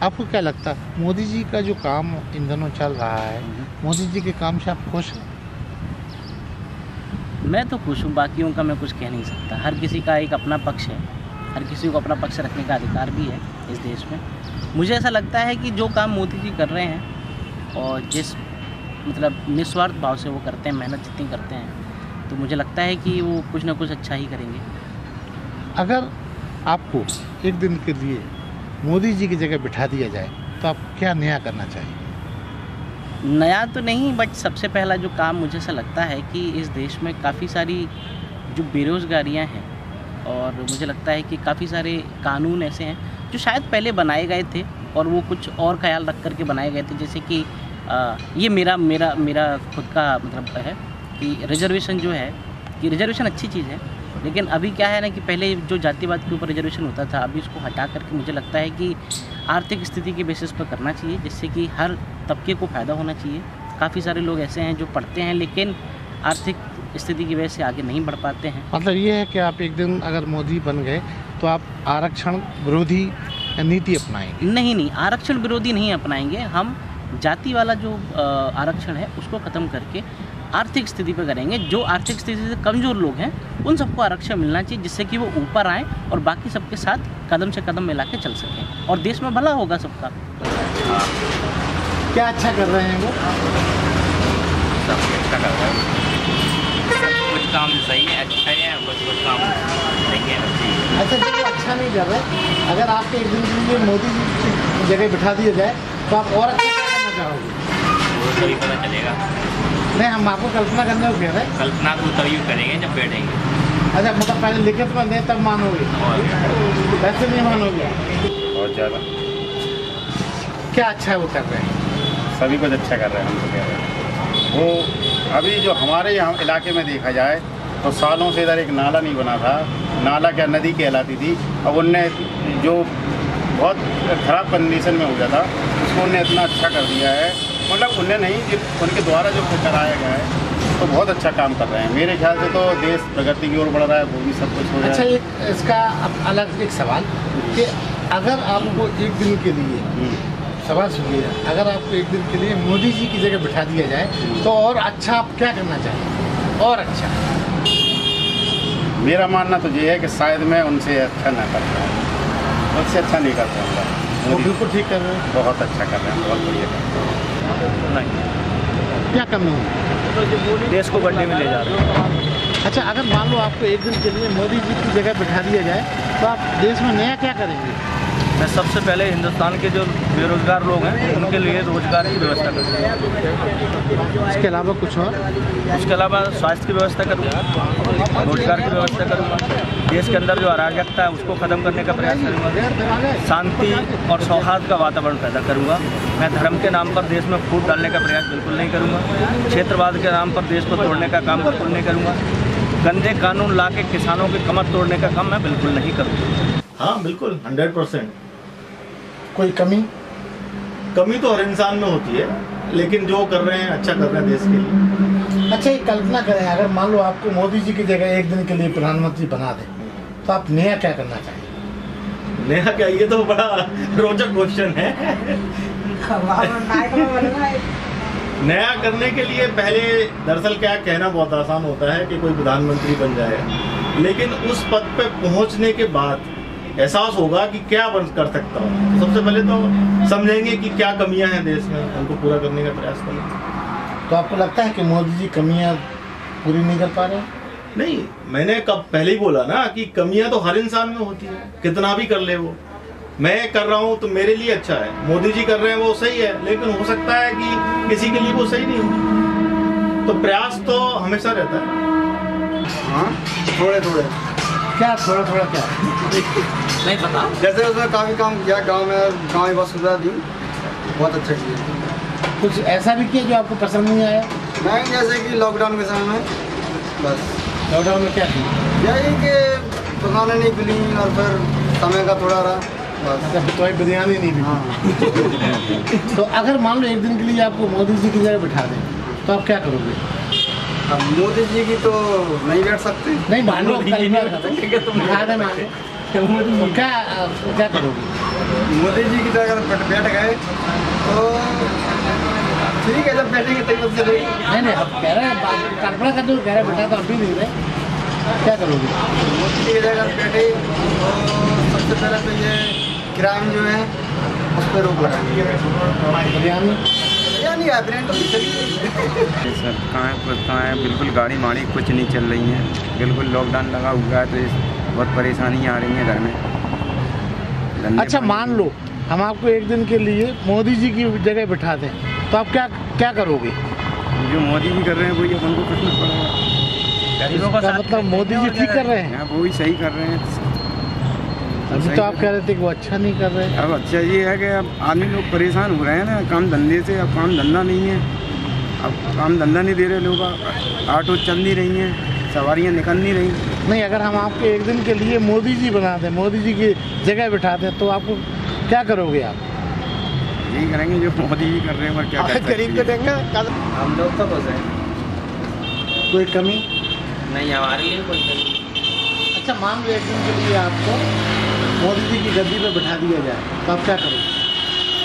आपको क्या लगता है मोदी जी का जो काम इन दिनों चल रहा है, मोदी जी के काम से आप खुश हैं? मैं तो खुश हूँ, बाकियों का मैं कुछ कह नहीं सकता। हर किसी का एक अपना पक्ष है, हर किसी को अपना पक्ष रखने का अधिकार भी है इस देश में। मुझे ऐसा लगता है कि जो काम मोदी जी कर रहे हैं और जिस मतलब निस्वार्थ भाव से वो करते हैं, मेहनत जितनी करते हैं, तो मुझे लगता है कि वो कुछ ना कुछ अच्छा ही करेंगे। अगर आपको एक दिन के लिए मोदी जी की जगह बिठा दिया जाए तो आप क्या नया करना चाहिए? नया तो नहीं, बट सबसे पहला जो काम मुझे ऐसा लगता है कि इस देश में काफ़ी सारी जो बेरोज़गारियाँ हैं, और मुझे लगता है कि काफ़ी सारे कानून ऐसे हैं जो शायद पहले बनाए गए थे और वो कुछ और ख्याल रख कर के बनाए गए थे। जैसे कि ये मेरा मेरा मेरा खुद का मतलब है कि रिजर्वेशन जो है, कि रिजर्वेशन अच्छी चीज़ है, लेकिन अभी क्या है ना कि पहले जो जातिवाद के ऊपर रिजर्वेशन होता था, अभी इसको हटा करके मुझे लगता है कि आर्थिक स्थिति के बेसिस पर करना चाहिए, जिससे कि हर तबके को फ़ायदा होना चाहिए। काफ़ी सारे लोग ऐसे हैं जो पढ़ते हैं लेकिन आर्थिक स्थिति की वजह से आगे नहीं बढ़ पाते हैं। मतलब ये है कि आप एक दिन अगर मोदी बन गए तो आप आरक्षण विरोधी नीति अपनाएंगे? नहीं, आरक्षण विरोधी नहीं अपनाएंगे हम। जाति वाला जो आरक्षण है उसको ख़त्म करके आर्थिक स्थिति पे करेंगे। जो आर्थिक स्थिति से कमज़ोर लोग हैं उन सबको आरक्षण मिलना चाहिए, जिससे कि वो ऊपर आएँ और बाकी सबके साथ कदम से कदम मिला के चल सकें और देश में भला होगा सबका। क्या अच्छा कर रहे हैं वो? सब अच्छा कर रहे हैं, कुछ काम सही है, अच्छा है, कुछ काम नहीं है। अच्छा, जो अच्छा नहीं कर रहे, अगर आपके एक दिन के लिए मोदी जी की जगह बिठा दिया जाए तो आप और अच्छा क्या करना चाहोगे? वो तभी पता चलेगा। नहीं, हम आपको कल्पना करने को कह रहे हैं। कल्पना तो तभी करेंगे जब बैठेंगे। अच्छा, मतलब पहले लिखित में दें तब मानोगे, वैसे नहीं मानोगे? बहुत ज़्यादा। क्या अच्छा है वो कर रहे हैं? सभी कुछ अच्छा कर रहे हैं, हम तो कह रहे हैं। वो अभी जो हमारे यहाँ इलाके में देखा जाए तो सालों से इधर एक नाला नहीं बना था, नाला क्या नदी कहलाती थी, अब उनने जो बहुत ख़राब कंडीशन में हो गया था उसको उनने इतना अच्छा कर दिया है। मतलब उनने नहीं, उनके द्वारा जो कराया गया है तो बहुत अच्छा काम कर रहे हैं। मेरे ख्याल से तो देश प्रगति की ओर बढ़ रहा है, वो भी सब कुछ हो रहा है। अच्छा, एक इसका अलग एक सवाल कि अगर आपको एक दिन के लिए सवाल सुनिए, अगर आपको एक दिन के लिए मोदी जी की जगह बिठा दिया जाए तो और अच्छा आप क्या करना चाहेंगे? और अच्छा? मेरा मानना तो ये है कि शायद मैं उनसे अच्छा ना कर पाऊँ, उससे अच्छा नहीं कर पाऊँगा। वो बिल्कुल ठीक कर रहे हैं, बहुत अच्छा कर रहे हैं, बहुत बढ़िया कर रहे हैं। क्या करना होगा? देश को गड्ढे में ले जा रहे हैं। अच्छा, अगर मान लो आपको एक दिन के लिए मोदी जी की जगह बिठा दिया जाए तो आप देश में नया क्या करेंगे? मैं सबसे पहले हिंदुस्तान के जो बेरोजगार लोग हैं उनके लिए रोजगार की व्यवस्था करूँगा। इसके अलावा कुछ और? उसके अलावा स्वास्थ्य की व्यवस्था करूँगा, रोजगार की व्यवस्था करूँगा, देश के अंदर जो अराजकता है उसको ख़त्म करने का प्रयास करूँगा, शांति और सौहार्द का वातावरण पैदा करूँगा। मैं धर्म के नाम पर देश में फूट डालने का प्रयास बिल्कुल नहीं करूँगा, क्षेत्रवाद के नाम पर देश को तोड़ने का काम बिल्कुल नहीं करूँगा, गंदे कानून ला के किसानों की कमर तोड़ने का काम मैं बिल्कुल नहीं करूँगा। हाँ बिल्कुल, 100%। कोई कमी? कमी तो हर इंसान में होती है, लेकिन जो कर रहे हैं अच्छा कर रहे हैं देश के लिए। अच्छा, ये कल्पना करें, अगर मान लो आपको मोदी जी की जगह एक दिन के लिए प्रधानमंत्री बना दें तो आप नया क्या करना चाहेंगे? नया क्या, ये तो बड़ा रोचक क्वेश्चन है। नया करने के लिए पहले दरअसल क्या कहना बहुत आसान होता है कि कोई प्रधानमंत्री बन जाए, लेकिन उस पद पे पहुंचने के बाद एहसास होगा कि क्या बन कर सकता हूँ। सबसे पहले तो समझेंगे कि क्या कमियां हैं देश में, उनको पूरा करने का प्रयास करेंगे। तो आपको लगता है कि मोदी जी कमियां पूरी नहीं कर पा रहे हैं? नहीं, मैंने कब पहले ही बोला ना कि कमियां तो हर इंसान में होती है, कितना भी कर ले वो। मैं कर रहा हूँ तो मेरे लिए अच्छा है, मोदी जी कर रहे हैं वो सही है, लेकिन हो सकता है कि किसी के लिए वो सही नहीं हो। तो प्रयास तो हमेशा रहता है। हाँ, थोड़े थोड़े। क्या थोड़ा थोड़ा क्या? नहीं पता। जैसे उसमें काफ़ी काम किया, गांव में बस सुविधा दी, बहुत अच्छा किया। कुछ ऐसा भी किया जो आपको पसंद नहीं आया? नहीं, जैसे कि लॉकडाउन के समय में बस। लॉकडाउन में क्या किया? यही कि दुकानें नहीं खुली और फिर समय का थोड़ा रहा बस। तो बिरयानी नहीं मिली। तो अगर मान लो एक दिन के लिए आपको मोदी जी की जगह बिठा दें तो आप क्या करोगे? अब मोदी जी की तो नहीं बैठ सकते। नहीं, मान लो बिठा दें, मान लो, क्या करोगे? मोदी जी की तरह अगर बैठ गए तो ठीक है, जब बैठेंगे तभी पता चलेगी। नहीं अब कह रहे हैं, कल्पना करते हुए कह रहे बेटा तो अभी नहीं रहे, क्या करोगे? मोदी जी की जगह अगर बैठे तो सबसे पहले तो ये क्राइम जो है उस पर रोक लगाएंगे। बिरयानी यानी ब्रांड तो चलिए। सर कहाँ है बिल्कुल गाड़ी माड़ी कुछ नहीं चल रही है, बिल्कुल लॉकडाउन लगा हुआ है तो बहुत परेशानी आ रही है घर में। अच्छा मान लो हम आपको एक दिन के लिए मोदी जी की जगह बिठा दें तो आप क्या करोगे? जो मोदी जी कर रहे हैं वही अपन को करना पड़ेगा। गरीबों का साथ मतलब मोदी जी ठीक कर रहे हैं? वो ही सही कर रहे हैं। अभी तो आप कह रहे थे कि वो अच्छा नहीं कर रहे हैं। अब अच्छा ये है कि अब आदमी लोग परेशान हो रहे हैं ना काम धंधे से। अब काम धंधा नहीं है, अब काम धंधा नहीं दे रहे लोग, ऑटो चल नहीं रही हैं, सवारियाँ निकल नहीं रही। नहीं अगर हम आपको एक दिन के लिए मोदी जी बना दें, मोदी जी की जगह बिठा दें तो आपको क्या करोगे? आप यही करेंगे जो मोदी जी कर रहे हैं और क्या कर गरीब को देंगे। हम लोग तो खुश हैं, कोई कमी? नहीं हमारे लिए कोई कमी। अच्छा मान लो एक दिन के लिए आपको मोदी जी की गद्दी पे बिठा दिया जाए तो आप क्या करोगे?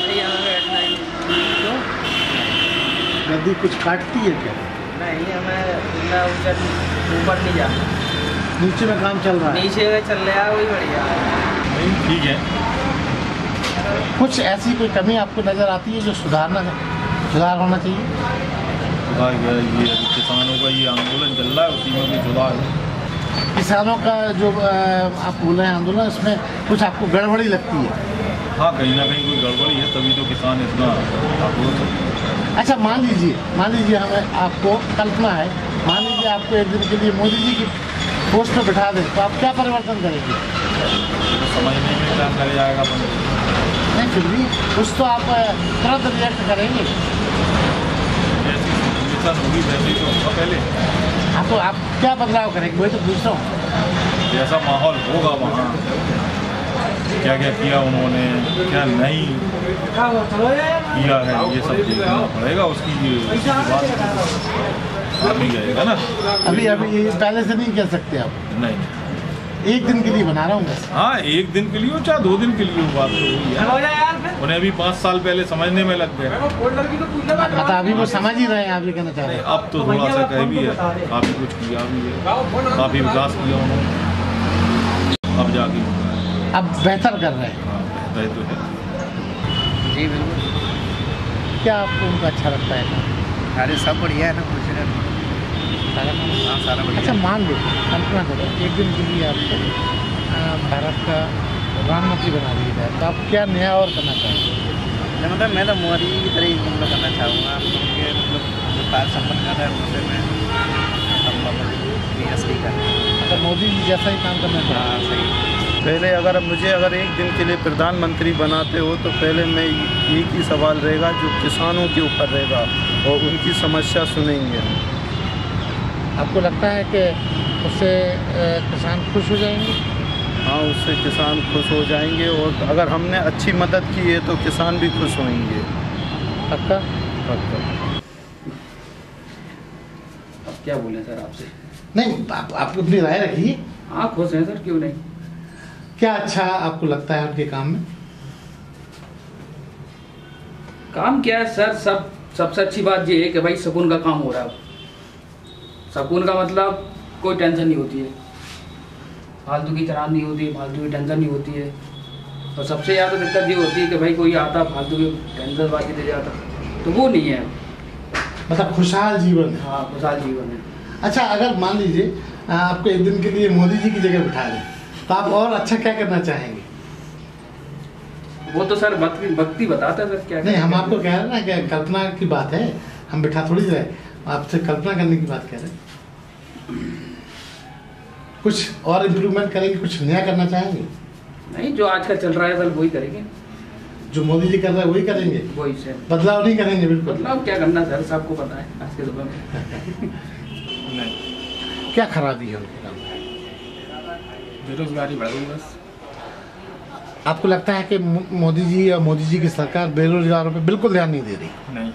नहीं हमें बैठना ही नहीं। क्यों? गद्दी कुछ काटती है क्या? नहीं हमें इतना ऊपर नहीं जाना, नीचे में काम चल रहा है? नीचे में चल रहा है वही बढ़िया। नहीं ठीक है। कुछ ऐसी कोई कमी आपको नज़र आती है जो सुधार होना चाहिए? सुधार ये किसानों का ये आंदोलन चल रहा है, उसी में भी सुधार है। किसानों का जो आप बोल रहे हैं आंदोलन, इसमें कुछ आपको गड़बड़ी लगती है? हाँ कहीं ना कहीं कोई गड़बड़ी है, तभी तो किसान इतना आक्रोश है। अच्छा मान लीजिए हमें आपको कल्पना है, मान लीजिए आपको एक दिन के लिए मोदी जी की पोस्ट पर बिठा दें तो आप क्या परिवर्तन करेंगे? तो समझने में टाइम लग जाएगा अपन। नहीं फिर भी कुछ तो आप तुरंत रिएक्ट करेंगे। जैसी सिचुएशन होगी वैसे तो होगा पहले। आप क्या बदलाव करेंगे वही तो पूछ रहा हूँ। जैसा माहौल होगा वहाँ क्या क्या किया उन्होंने, क्या नहीं किया है, ये सब देखना पड़ेगा। उसकी बात आदमी जाएगा ना। अभी पहले से नहीं कह सकते आप? नहीं एक दिन के लिए बना रहा हूँ बस। हाँ एक दिन के लिए हो चाहे 2 दिन के लिए हो, बात तो वही है। उन्हें अभी 5 साल पहले समझने में लग गए। मतलब अभी वो समझ ही रहे हैं, आप ये कहना चाह रहे हैं? अब तो थोड़ा सा कह भी है, काफ़ी कुछ किया भी है, काफ़ी विकास किया उन्होंने, अब जाके अब बेहतर कर रहे हैं। हाँ वही तो है। जी बिल्कुल। क्या आपको उनका अच्छा लगता है? अरे सब बढ़िया है ना, कुछ सारा बढ़िया। अच्छा मान लो कल्पना करो एक दिन के लिए आपको भारत का प्रधानमंत्री बना दिया जाए तो आप क्या नया और करना चाहेंगे? मतलब मैं तो मोदी की तरह ही मतलब करना चाहूँगा, क्योंकि मतलब जो कार्य संपन्न कर रहा है उससे मैं असली कर मतलब मोदी जी जैसा ही काम करना चाहेंगे? हाँ सही। पहले अगर एक दिन के लिए प्रधानमंत्री बनाते हो तो पहले मैं एक ही सवाल रहेगा जो किसानों के ऊपर रहेगा और उनकी समस्या सुनेंगे। आपको लगता है कि उससे किसान खुश हो जाएंगे? हाँ उससे किसान खुश हो जाएंगे और अगर हमने अच्छी मदद की है तो किसान भी खुश होंगे। पक्का? पक्का। अब क्या बोले सर आपसे? नहीं आप अपनी राय रखिए। हाँ खुश हैं सर, क्यों नहीं। क्या अच्छा आपको लगता है उनके काम में? काम क्या है सर, सबसे अच्छी बात ये है कि भाई सुकून का काम हो रहा है। सुकून का मतलब कोई टेंशन नहीं होती है, फालतू की चरान नहीं होती है, फालतू की टेंशन नहीं होती है। और सबसे ज़्यादा दिक्कत ये होती है कि भाई कोई आता फालतू की टेंशन बाकी दे जाता, तो वो नहीं है। मतलब खुशहाल जीवन है। हाँ खुशहाल जीवन है। अच्छा अगर मान लीजिए आपको एक दिन के लिए मोदी जी की जगह बिठा दें तो आप और अच्छा क्या करना चाहेंगे? वो तो सर भक्ति बताता है सर क्या। नहीं हम आपको कह रहे हैं ना कि कल्पना की बात है, हम बिठा थोड़ी रहे, आपसे कल्पना करने की बात कह रहे हैं। कुछ और इम्प्रूवमेंट करेंगे, कुछ नया करना चाहेंगे? नहीं जो आज का चल रहा है सर वही करेंगे, जो मोदी जी कर रहे हैं वही करेंगे, वही सर। बदलाव नहीं करेंगे? बिल्कुल। बदलाव क्या करना सर, सबको पता है आज के समय में। नहीं क्या खराबी है उनके काम में? बेरोजगारी बढ़ गई बस। आपको लगता है कि मोदी जी या मोदी जी की सरकार बेरोजगारों पे बिल्कुल ध्यान नहीं दे रही? नहीं।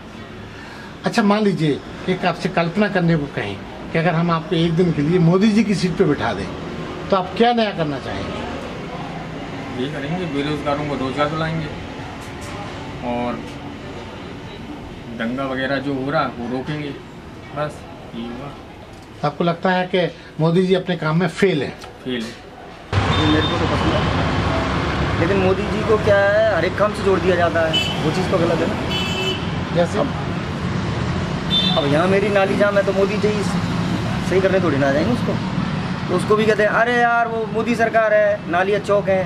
अच्छा मान लीजिए एक आपसे कल्पना करने को कहें कि अगर हम आपको एक दिन के लिए मोदी जी की सीट पे बिठा दें तो आप क्या नया करना चाहेंगे? यही करेंगे, बेरोजगारों को रोजगार दिलाएंगे और दंगा वगैरह जो हो रहा है वो रोकेंगे, बस यही हुआ। आपको लगता है कि मोदी जी अपने काम में फेल है? फेल है। ये मेरे को तो पसंद है, लेकिन मोदी जी को क्या है, हर एक काम से जोड़ दिया जाता है, वो चीज़ तो गलत है ना। जैसे अब यहाँ मेरी नाली जाम है तो मोदी जी सही करने थोड़ी ना जाएंगे उसको, तो उसको भी कहते हैं अरे यार वो मोदी सरकार है, नालियाँ चौक है,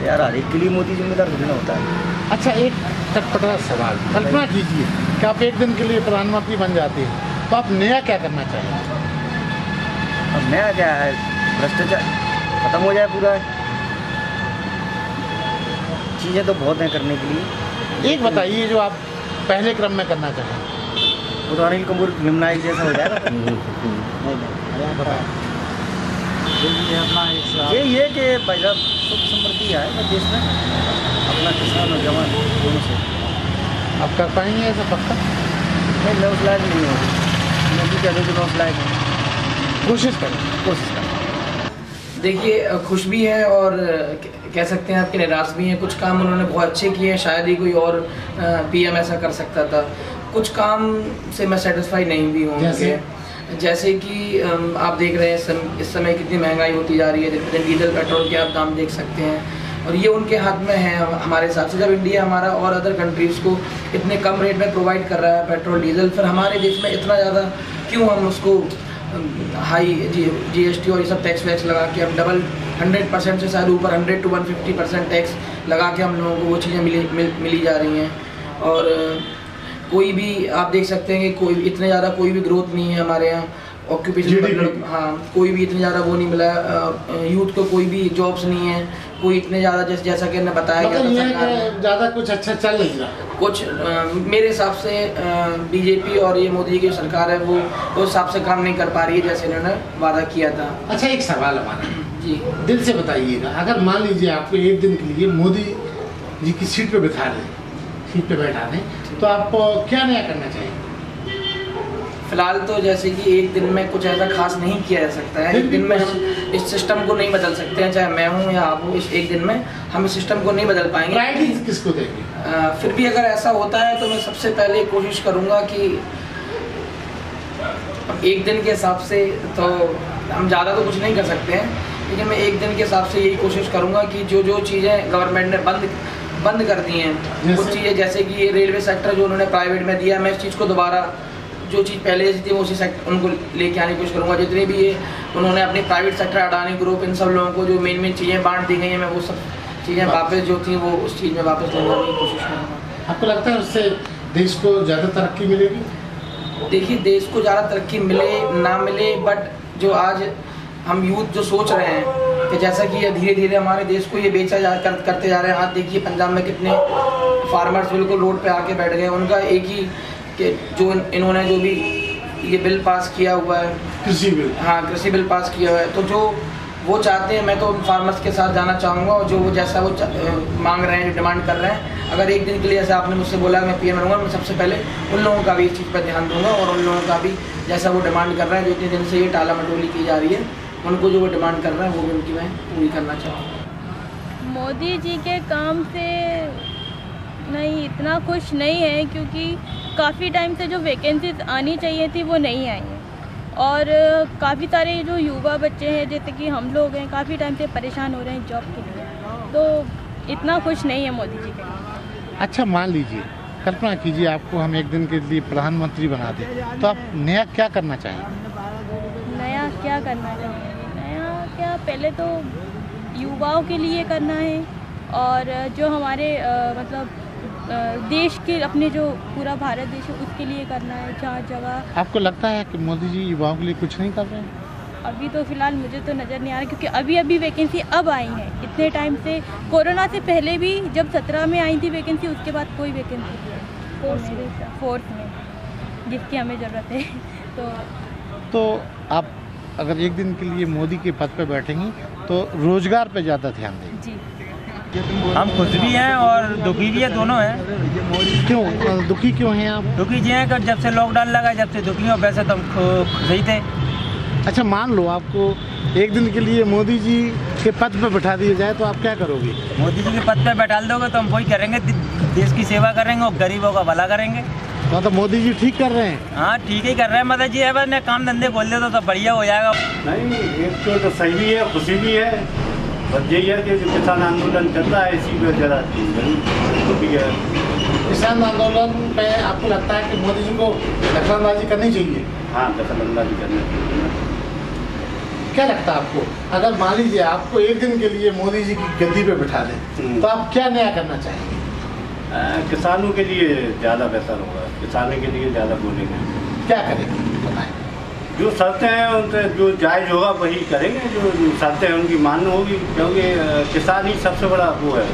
यार हर एक के लिए मोदी जिम्मेदार थोड़ी ना होता है। अच्छा, एक चटपटा सवाल, कल्पना कीजिए कि आप एक दिन के लिए प्रधानमंत्री बन जाते हैं, तो आप नया क्या करना चाहेंगे? अब नया क्या है, भ्रष्टाचार खत्म हो जाए पूरा, चीज़ें तो बहुत हैं करने के लिए। एक बताइए जो आप पहले क्रम में करना चाहें। वो तो अनिल कपूर निम्नायक जैसा हो जाएगा। ये कि भाई साहब सुख समृद्धि आए देश में, अपना किसान और जवान दोनों से। आप कर पाएंगे ऐसा पक्का? नहीं, मैं उस लायक नहीं हूँ, मैं भी कहते मैं उस लायक हूँ। कोशिश करें। देखिए, खुश भी है और कह सकते हैं आपके निराश भी हैं। कुछ काम उन्होंने बहुत अच्छे किए हैं, शायद ही कोई और पीएम ऐसा कर सकता था। कुछ काम से मैं सेटिस्फाई नहीं भी हूँ, जैसे कि आप देख रहे हैं इस समय कितनी महंगाई होती जा रही है, दिन डीजल पेट्रोल के आप दाम देख सकते हैं, और ये उनके हाथ में है हमारे हिसाब से। जब इंडिया हमारा और अदर कंट्रीज़ को इतने कम रेट में प्रोवाइड कर रहा है पेट्रोल डीजल, फिर हमारे देश में इतना ज़्यादा क्यों हम उसको हाई GST और ये सब टैक्स वैक्स लगा के हम डबल 100% से शायद ऊपर 100 to 150% टैक्स लगा के हम लोगों को वो चीज़ें मिली जा रही हैं। और कोई भी आप देख सकते हैं कि कोई इतने ज़्यादा कोई भी ग्रोथ नहीं है हमारे यहाँ, ऑक्यूपेशन हाँ कोई भी इतने ज़्यादा वो नहीं मिला, यूथ को कोई भी जॉब्स नहीं है, कोई इतने ज़्यादा जैसा कि हमने बताया गया था ज़्यादा कुछ अच्छा चल नहीं रहा। कुछ मेरे हिसाब से बीजेपी और ये मोदी की सरकार है वो उस हिसाब से काम नहीं कर पा रही है जैसे इन्होंने वादा किया था। अच्छा, एक सवाल हमारा जी, दिल से बताइएगा, अगर मान लीजिए आपको एक दिन के लिए मोदी जी की सीट पे बैठा दें, तो आप क्या नया करना चाहेंगे? फिलहाल तो जैसे कि एक दिन में कुछ ऐसा खास नहीं किया जा सकता है। एक दिन में हम इस सिस्टम को नहीं बदल सकते हैं, चाहे मैं हूँ या आप हो। इस एक दिन में हम इस सिस्टम को नहीं बदल पाएंगे। प्रायोरिटी किसको देंगे? फिर भी अगर ऐसा होता है तो मैं सबसे पहले कोशिश करूँगा कि एक दिन के हिसाब से तो हम ज़्यादा तो कुछ नहीं कर सकते हैं, लेकिन मैं एक दिन के हिसाब से यही कोशिश करूँगा कि जो चीज़ें गवर्नमेंट ने बंद कर दी हैं, कुछ चीज़ें जैसे कि ये रेलवे सेक्टर जो उन्होंने प्राइवेट में दिया, मैं इस चीज़ को दोबारा जो चीज़ पहले जैसी थी उसी सेक्टर उनको लेके आने की कोशिश करूँगा। जितने भी ये उन्होंने अपने private sector Adani group in सब लोगों को जो मेन चीज़ें बांट दी गई हैं, मैं वो सब चीज़ें वापस जो थी वो उस चीज़ में वापस लाने की कोशिश करूँगा। आपको लगता है उससे देश को ज़्यादा तरक्की मिलेगी? देखिए, देश को ज़्यादा तरक्की मिले ना मिले, बट जो आज हम यूथ जो सोच रहे हैं कि जैसा कि धीरे धीरे हमारे देश को ये करते जा रहे हैं। आज देखिए पंजाब में कितने फार्मर्स बिल्कुल रोड पे आके बैठ गए, उनका एक ही कि जो इन्होंने जो भी ये बिल पास किया हुआ है, कृषि बिल, हाँ कृषि बिल पास किया हुआ है, तो जो वो चाहते हैं मैं तो उन फार्मर्स के साथ जाना चाहूँगा, और जो वो जैसा वो मांग रहे हैं, जो डिमांड कर रहे हैं, अगर एक दिन के लिए जैसे आपने मुझसे बोला मैं पीएम रहूँगा, मैं सबसे पहले उन लोगों का भी इस चीज़ पर ध्यान दूँगा, और उन लोगों का भी जैसा वो डिमांड कर रहे हैं, जो इतने दिन से ये टाला मटोली की जा रही है, उनको जो वो डिमांड कर रहे हैं वो भी उनकी मैं पूरी करना चाहूँगा। मोदी जी के काम से नहीं इतना खुश नहीं है, क्योंकि काफ़ी टाइम से जो वैकेंसीज आनी चाहिए थी वो नहीं आई हैं, और काफ़ी सारे जो युवा बच्चे हैं जैसे कि हम लोग हैं काफ़ी टाइम से परेशान हो रहे हैं जॉब के लिए, तो इतना खुश नहीं है मोदी जी के। अच्छा, मान लीजिए, कल्पना कीजिए आपको हम एक दिन के लिए प्रधानमंत्री बना दें, तो आप नया क्या करना चाहेंगे? नया क्या करना चाहिए? नया क्या, पहले तो युवाओं के लिए करना है, और जो हमारे मतलब देश के अपने जो पूरा भारत देश है उसके लिए करना है। जहाँ जगह आपको लगता है कि मोदी जी युवाओं के लिए कुछ नहीं कर रहे हैं? अभी तो फिलहाल मुझे तो नज़र नहीं आ रहा, क्योंकि अभी वैकेंसी अब आई है। इतने टाइम से कोरोना से पहले भी जब 17 में आई थी वैकेंसी, उसके बाद कोई वैकेंसी नहीं, फोर्थ में जिसकी हमें ज़रूरत है। तो आप अगर एक दिन के लिए मोदी के पद पर बैठेंगी तो रोजगार पे ज़्यादा ध्यान देंगे? जी, हम खुश भी हैं और दुखी भी है, दोनों हैं। क्यों दुखी क्यों हैं आप? दुखी जी हैं कि जब से लॉकडाउन लगा जब से दुखी हो, वैसे तो हम खुश ही थे। अच्छा, मान लो आपको एक दिन के लिए मोदी जी के पद पे बैठा दिया जाए तो आप क्या करोगे? मोदी जी के पद पे बैठा दोगे तो हम वही करेंगे, देश की सेवा करेंगे और गरीबों का भला करेंगे। तो मोदी जी ठीक कर रहे हैं। हाँ ठीक ही कर रहे हैं, मतलब जी है ने काम धंधे खोल दे तो बढ़िया हो जाएगा। नहीं, एक तो सही भी है, खुशी भी है, बस यही है कि जो किसान आंदोलन चल रहा है इसी में जरा है। किसान आंदोलन पे आपको लगता है कि मोदी जी को दखलंदाजी करनी चाहिए? हाँ, दखलंदाजी करनी चाहिए। क्या लगता है आपको, अगर मान लीजिए आपको एक दिन के लिए मोदी जी की गद्दी पे बिठा दें तो आप क्या नया करना चाहेंगे? किसानों के लिए ज़्यादा बेहतर होगा, किसानों के लिए ज़्यादा बोलेंगे। क्या करेंगे बताएं? जो शर्तें हैं उनसे जो जायज़ होगा वही करेंगे, जो शर्तें हैं उनकी माननी होगी, क्योंकि किसान ही सबसे बड़ा वो है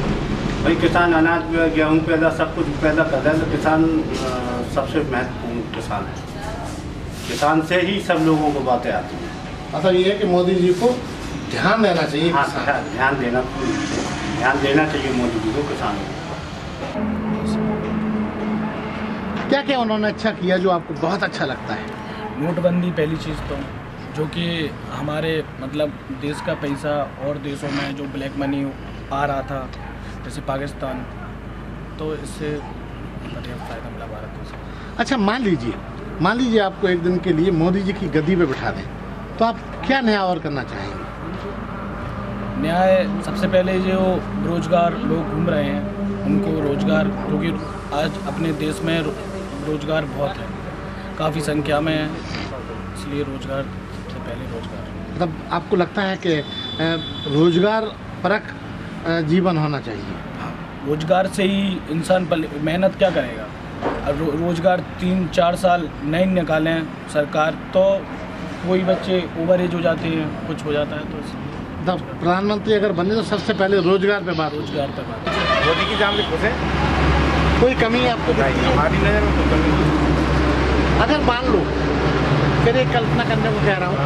भाई। किसान अनाज गेहूँ पैदा सब कुछ पैदा करता है, तो किसान सबसे महत्वपूर्ण किसान है। किसान से ही सब लोगों को बातें आती हैं। मतलब ये है कि मोदी जी को ध्यान देना चाहिए। हाँ, ध्यान देना चाहिए मोदी जी को किसानों को। क्या क्या उन्होंने अच्छा किया जो आपको बहुत अच्छा लगता है? नोटबंदी पहली चीज़ तो, जो कि हमारे मतलब देश का पैसा और देशों में जो ब्लैक मनी आ रहा था जैसे पाकिस्तान, तो इससे बढ़िया फ़ायदा मिला भारत को। अच्छा मान लीजिए आपको एक दिन के लिए मोदी जी की गद्दी पे बिठा दें तो आप क्या नया और करना चाहेंगे? न्याय सबसे पहले जो बेरोजगार लोग घूम रहे हैं उनको रोज़गार, क्योंकि आज अपने देश में रोज़गार बहुत है, काफ़ी संख्या में है, इसलिए रोज़गार सबसे पहले रोज़गार। मतलब आपको लगता है कि रोज़गार परक जीवन होना चाहिए? हाँ, रोज़गार से ही इंसान मेहनत क्या करेगा। रोज़गार 3-4 साल नहीं निकालें सरकार तो कोई बच्चे ओवर एज हो जाते हैं, कुछ हो जाता है। तो प्रधानमंत्री अगर बने तो सबसे पहले रोज़गार पे बात। मोदी की जान भी खुश है, कोई कमी आपको नहीं, हमारी नज़र में कोई कमी नहीं। अगर मान लो, फिर एक कल्पना करने को कह रहा हूँ,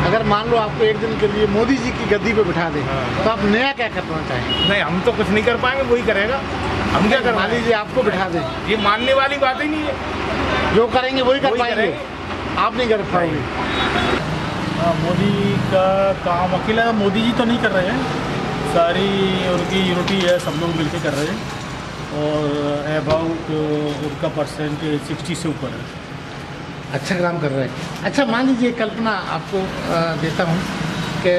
अगर मान लो आपको एक दिन के लिए मोदी जी की गद्दी पे बिठा दें तो आप नया क्या करना चाहेंगे? नहीं, हम तो कुछ नहीं कर पाएंगे, वही करेगा। हम क्या करवा? मान लीजिए आपको बिठा दें, ये मानने वाली बात ही नहीं है। जो करेंगे वही कर पाएंगे, आप नहीं कर पाओगे। मोदी का काम अकेला मोदी जी तो नहीं कर रहे हैं, सारी उनकी यूनिटी है, सब लोग मिलकर कर रहे हैं और अबाउट उनका परसेंटेज 60 से ऊपर है। अच्छा काम कर रहे हैं। अच्छा मान लीजिए कल्पना आपको देता हूँ कि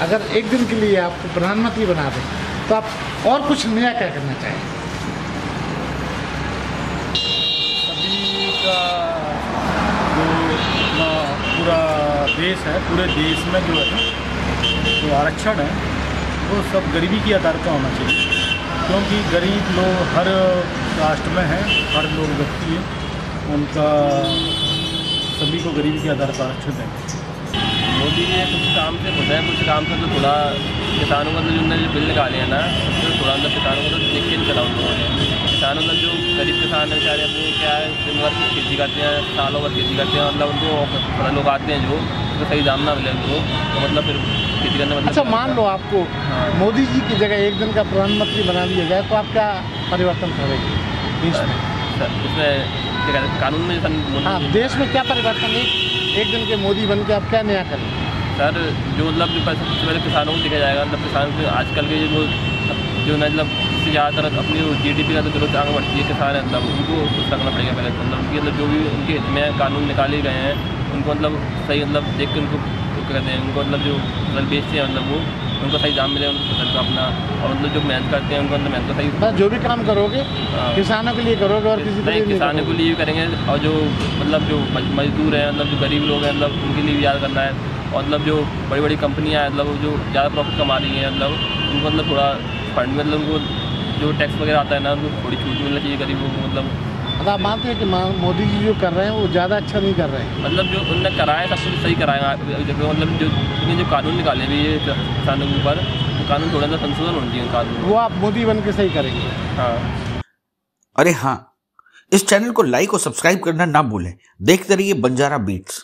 अगर एक दिन के लिए आपको प्रधानमंत्री बना दें तो आप और कुछ नया क्या करना चाहेंगे? सभी का जो पूरा देश है, पूरे देश में जो है जो आरक्षण है वो सब गरीबी की आधार पर होना चाहिए, क्योंकि गरीब लोग हर राष्ट्र में हैं, हर लोग व्यक्ति है, उनका सभी को गरीबी के आधार पर आरक्षण देंगे। मोदी जी कुछ काम से खुद है, कुछ काम से तो थोड़ा किसानों का जो बिल निकाले हैं ना, उससे थोड़ा अंदर किसानों को तो देख के नहीं चला उन लोगों ने। किसानों का जो गरीब किसान है बेचारे अपने क्या है दिन भर खेती करते हैं, सालों भर खेती करते हैं, मतलब उनको लोग आते हैं जो सही दाम ना मिले उनको, तो मतलब फिर खेती करने मतलब। अच्छा मान लो आपको मोदी जी की जगह एक दिन का प्रधानमंत्री बना दिया जाए तो आप क्या परिवर्तन करेंगे देश में? इसमें कानून में हाँ, देश में क्या परिवर्तन है? एक दिन के मोदी बन के आप क्या नया करें? सर जो मतलब जो सबसे पहले किसानों को देखा जाएगा, मतलब किसान को आजकल के जो मतलब ज़्यादातर अपनी GDP का तो जरूरत आगे बढ़ती है, किसान है मतलब उनको कुछ करना पड़ेगा पहले, मतलब उनकी मतलब जो भी उनके हित में कानून निकाले गए हैं उनको मतलब सही मतलब देख के उनको क्या कहते हैं, उनको मतलब जो फसल बेचते हैं मतलब वो उनको सही दाम मिले उनको फसल का अपना, और मतलब जो मेहनत करते हैं उनको मतलब मेहनत का सही। बस जो भी काम करोगे किसानों के लिए करोगे और किसी नहीं, किसानों के लिए भी करेंगे, और जो मतलब जो मजदूर हैं मतलब जो गरीब लोग हैं मतलब उनके लिए भी याद करना है, और मतलब जो बड़ी बड़ी कंपनियां हैं मतलब जो ज़्यादा प्रॉफिट कमा रही हैं मतलब उनको मतलब थोड़ा फंड मतलब उनको जो टैक्स वगैरह आता है ना उनको थोड़ी छूट मिलना चाहिए गरीबों को। मतलब आप मानते हैं कि मोदी जी जो कर रहे हैं वो ज़्यादा अच्छा नहीं कर रहे हैं? मतलब जो उनने कराया सब कुछ सही कराया, मतलब जो कानून निकाले भी ये किसानों के ऊपर, तो कानून थोड़ा सा संशोधन होना चाहिए कानून, वो आप मोदी बन के सही करेंगे। हाँ। अरे हाँ, इस चैनल को लाइक और सब्सक्राइब करना ना भूलें। देखते रहिए बंजारा बीट्स।